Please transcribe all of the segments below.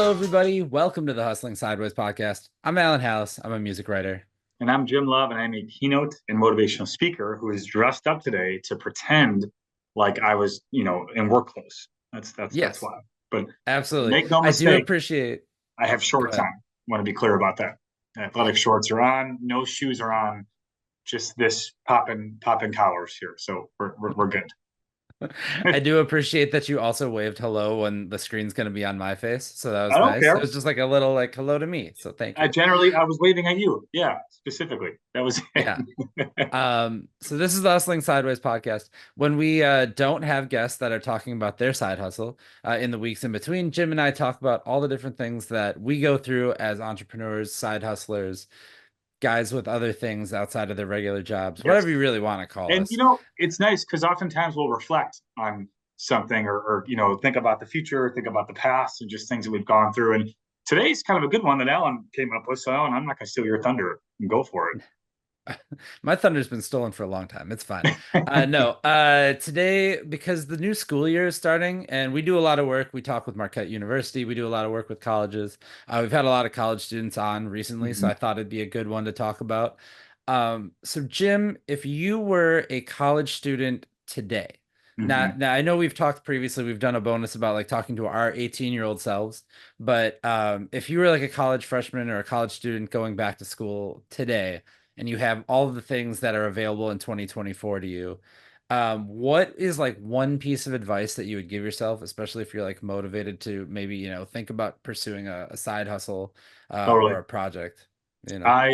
Hello, everybody. Welcome to the Hustling Sideways podcast. I'm Alan Halas. I'm a music writer. And I'm Jim Love, and I'm a keynote and motivational speaker who is dressed up today to pretend like I was, in work clothes. That's Yes, why. But absolutely. make no I do mistake, appreciate. I have Go shorts on. ahead. Want to be clear about that. Athletic shorts are on, no shoes are on, just this popping collars here. So we're good. I do appreciate that you also waved hello when the screen's going to be on my face. So that I was don't nice. It care. was just like a little like hello to me. So thank you. I was waving at you. Yeah, specifically. That was it. Yeah. So this is the Hustling Sideways podcast. When we don't have guests that are talking about their side hustle in the weeks in between, Jim and I talk about all the different things that we go through as entrepreneurs, side hustlers, guys with other things outside of their regular jobs, Yes. whatever you really want to call And us. it's nice because oftentimes we'll reflect on something or think about the future, think about the past, and just things that we've gone through. And today's kind of a good one that Alan came up with. So Alan, I'm not going to steal your thunder. Go for My thunder's been stolen for a long time. It's fine. it. No, today, because the new school year is starting and we do a lot of work. We talk with Marquette University. We do a lot of work with colleges. We've had a lot of college students on recently, so Mhm, I thought it'd be a good one to talk about. So Jim, if you were a college student today, mhm. now I know we've talked previously, we've done a bonus about like talking to our 18-year-old selves, but if you were like a college freshman or a college student going back to school today, and you have all of the things that are available in 2024 to you, what is like one piece of advice that you would give yourself, especially if you're like motivated to maybe, think about pursuing a side hustle or Totally. a project, you know? I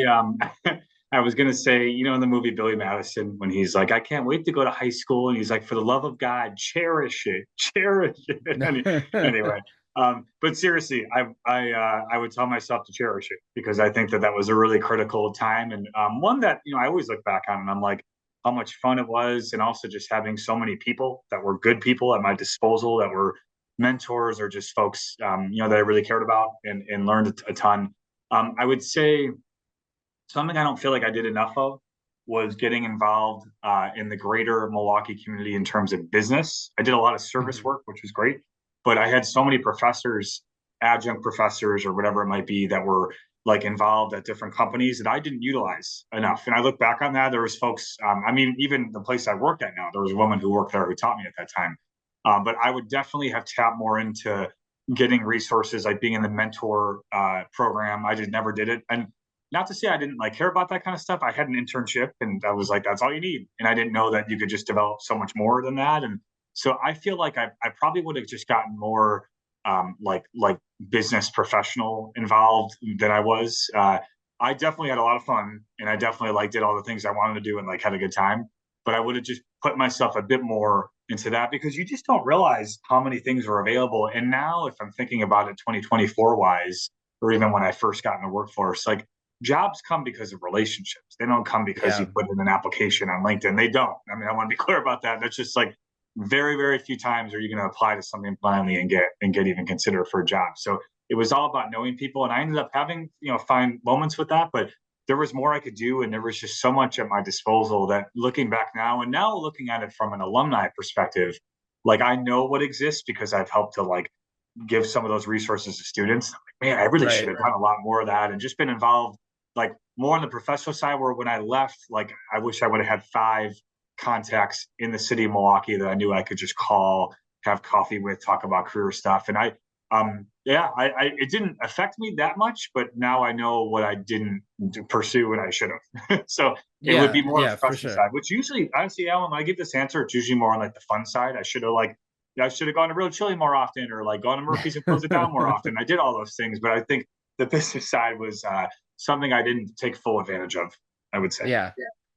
I was gonna say, in the movie Billy Madison, when he's like, I can't wait to go to high school, and he's like, for the love of God, cherish it, cherish it. Anyway, but seriously, I would tell myself to cherish it because I think that was a really critical time and one that I always look back on and I'm like how much fun it was, and also just having so many people that were good people at my disposal that were mentors or just folks that I really cared about and learned a ton. I would say something I don't feel like I did enough of was getting involved in the greater Milwaukee community in terms of business. I did a lot of service Mhm. work, which was great, but I had so many professors, adjunct professors, or whatever it might be, that were like involved at different companies that I didn't utilize enough. And I look back on that, there was folks. Even the place I work at now, there was a woman who worked there who taught me at that time. But I would definitely have tapped more into getting resources, like being in the mentor program. I just never did it, and not to say I didn't like care about that kind of stuff. I had an internship and I was like, that's all you need. And I didn't know that you could just develop so much more than that. And so I feel like I probably would have just gotten more like business professional involved than I was. I definitely had a lot of fun and I definitely like did all the things I wanted to do and like had a good time. But I would have just put myself a bit more into that because you just don't realize how many things are available. And now if I'm thinking about it 2024 wise, or even when I first got in the workforce, like jobs come because of relationships. They don't come because you Yeah. put in an application on LinkedIn. They don't. I mean, I want to be clear about that. That's just like very, very few times are you going to apply to something blindly and get even considered for a job. So it was all about knowing people, and I ended up having fine moments with that, but there was more I could do, and there was just so much at my disposal that looking back now, and now looking at it from an alumni perspective, like I know what exists because I've helped to like give some of those resources to students. Like, man, I really should Right. have done a lot more of that and just been involved like more on the professional side where when I left, like I wish I would have had five contacts in the city of Milwaukee that I knew I could just call, have coffee with, talk about career stuff. And it didn't affect me that much, but now I know what I didn't pursue and I should have. So it would Yeah. be more on Yeah, the for professional sure. side, which usually, honestly, Alan, when I give this answer, it's usually more on like the fun side. I should have gone to Real Chili more often, or like gone to Murphy's and closed it down more often. I did all those things, but I think the business side was something I didn't take full advantage of, I would say. Yeah.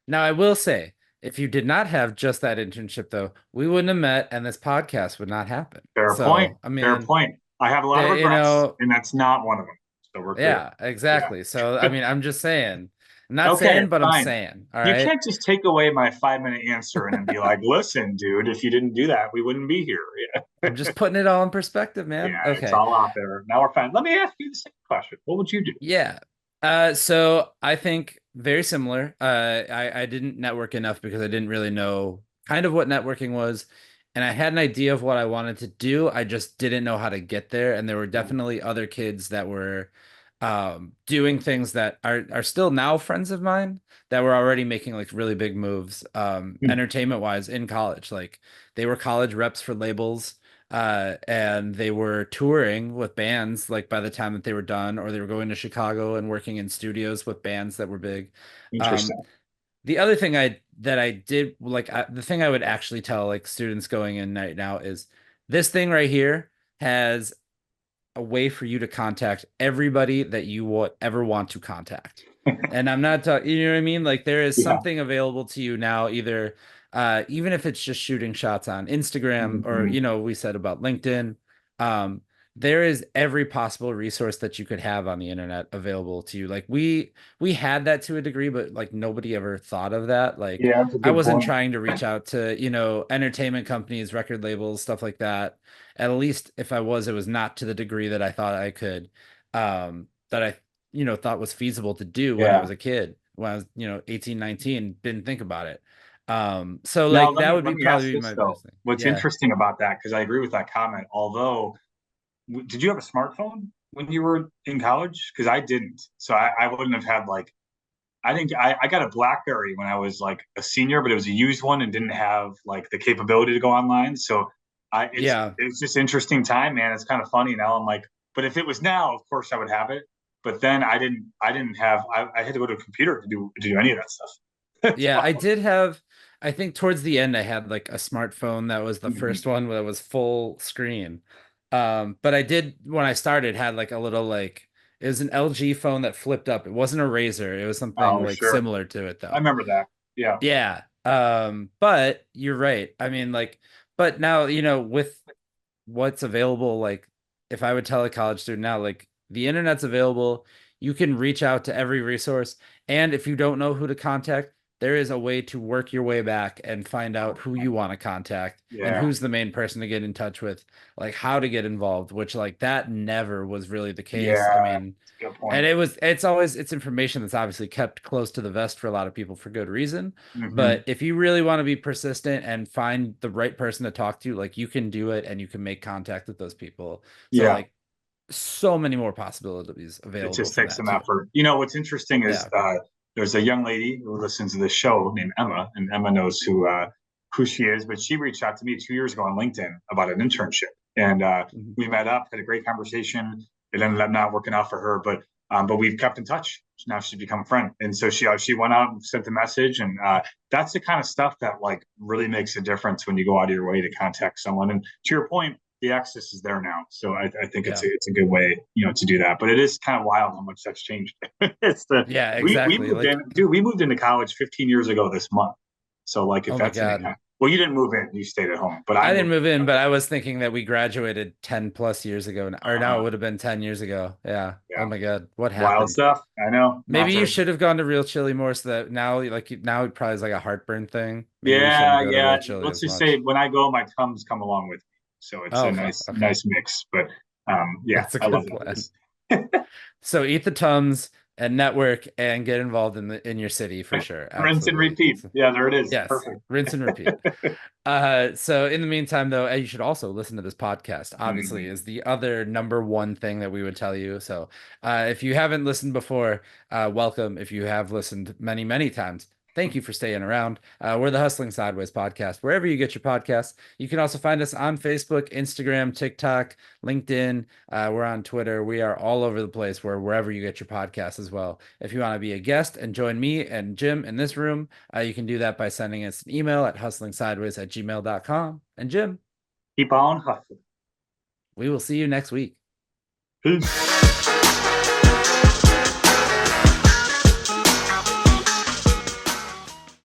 Now, I will say, if you did not have just that internship, though, we wouldn't have met and this podcast would not happen. Fair point. So, I Fair mean, point. I have a lot of you regrets, know, and that's not one of them. So we're clear. yeah, Yeah. exactly. So, I mean, I'm just saying, I'm not Okay, saying, but I'm fine. saying, all You right. can't just take away my 5 minute answer and then be like, listen, dude, if you didn't do that, we wouldn't be here. Yeah. I'm just putting it all in perspective, Yeah, man. it's Okay. all out there. Now we're fine. Let me ask you the same question. What would you do? Yeah. So I think very similar. I didn't network enough because I didn't really know kind of what networking was. and I had an idea of what I wanted to do. I just didn't know how to get there. And there were definitely other kids that were doing things that are still now friends of mine that were already making like really big moves, Hmm. entertainment wise in college. Like they were college reps for labels. And they were touring with bands like by the time that they were done, or they were going to Chicago and working in studios with bands that were big. Um, Interesting. the other thing I did like the thing I would actually tell like students going in right now is this thing right here has a way for you to contact everybody that you will ever want to contact. And I'm not talking, you know what I mean? Like there is Yeah. something available to you now, either even if it's just shooting shots on Instagram or, Hmm. we said about LinkedIn. Um, there is every possible resource that you could have on the internet available to you. Like we had that to a degree, but like nobody ever thought of that. Like Yeah, that's a I good wasn't point. trying to reach out to, entertainment companies, record labels, stuff like that. At least if I was, it was not to the degree that I thought I could, that I, thought was feasible to do when I Yeah. was a kid, when I was, 18, 19, didn't think about it. So Now like let that me would let be me ask probably this my though. biggest thing. What's Yeah. interesting about that, because I agree with that comment. Although, did you have a smartphone when you were in college? Because I didn't, so I wouldn't have had like I think I got a BlackBerry when I was like a senior, but it was a used one and didn't have like the capability to go online. So Yeah. it's just interesting time, man. It's kind of funny now. I'm like, but if it was now, of course I would have it. But then I didn't have I had to go to a computer to do any of that stuff. Yeah, I did have, I think towards the end I had like a smartphone that was the first one that was full screen. But I did when I started had like a little like it was an LG phone that flipped up. It wasn't a Razor. It was something Oh, like sure. similar to it I though. remember that. Yeah. Yeah. But you're right. I mean, like, but now, with what's available, like if I would tell a college student now, like the internet's available, you can reach out to every resource. And if you don't know who to contact, there is a way to work your way back and find out who you want to contact and Yeah. who's the main person to get in touch with, like how to get involved, which like that never was really the case. I Yeah. mean, That's a good and point. it's information that's obviously kept close to the vest for a lot of people for good reason. Hmm. But if you really want to be persistent and find the right person to talk to, like you can do it and you can make contact with those people. So Yeah. like so many more possibilities It available just from takes that some too. effort. You know, what's interesting is Yeah. there's a young lady who listens to this show named Emma, and Emma knows who she is. But she reached out to me 2 years ago on LinkedIn about an internship, and Mhm. we met up, had a great conversation. It ended up not working out for her, but we've kept in touch. Now she's become a friend, and so she went out and sent a message, and that's the kind of stuff that like really makes a difference when you go out of your way to contact someone. And to your point, the access is there now. So I think Yeah. it's a good way, to do that. But it is kind of wild how much that's changed. it's the Yeah, we exactly. moved in, Like, dude. We moved into college 15 years ago this month. So like, if oh my that's any God. kind, well, you didn't move in, you stayed at home, but I I didn't moved. move in, but I was thinking that we graduated 10 plus years ago, or now it Uh, would have been 10 years ago. Yeah. Oh yeah, my God. What wild happened? stuff. I know. Not Maybe you to. should have gone to Real Chili more so that now, like, now it probably is like a heartburn thing. Maybe we shouldn't Yeah, go to yeah. Real Chili Let's as just say much. when I go, my Tums come along with me, so it's Oh, a okay. nice, Okay. nice mix. But yeah, That's a I love good that plan. place. So eat the Tums and network and get involved in your city for sure. Rinse and Absolutely. repeat. Yeah, there it is. Yes. Perfect. Rinse and repeat. So in the meantime, though, you should also listen to this podcast, obviously, Mhm. is the other number one thing that we would tell you. So if you haven't listened before, welcome. If you have listened many, many times, thank you for staying around. We're the Hustling Sideways podcast, wherever you get your podcasts. You can also find us on Facebook, Instagram, TikTok, LinkedIn. We're on Twitter. We are all over the place wherever you get your podcasts as well. If you want to be a guest and join me and Jim in this room, you can do that by sending us an email at hustlingsideways@gmail.com. And Jim, Keep on hustling. we will see you next week. Peace.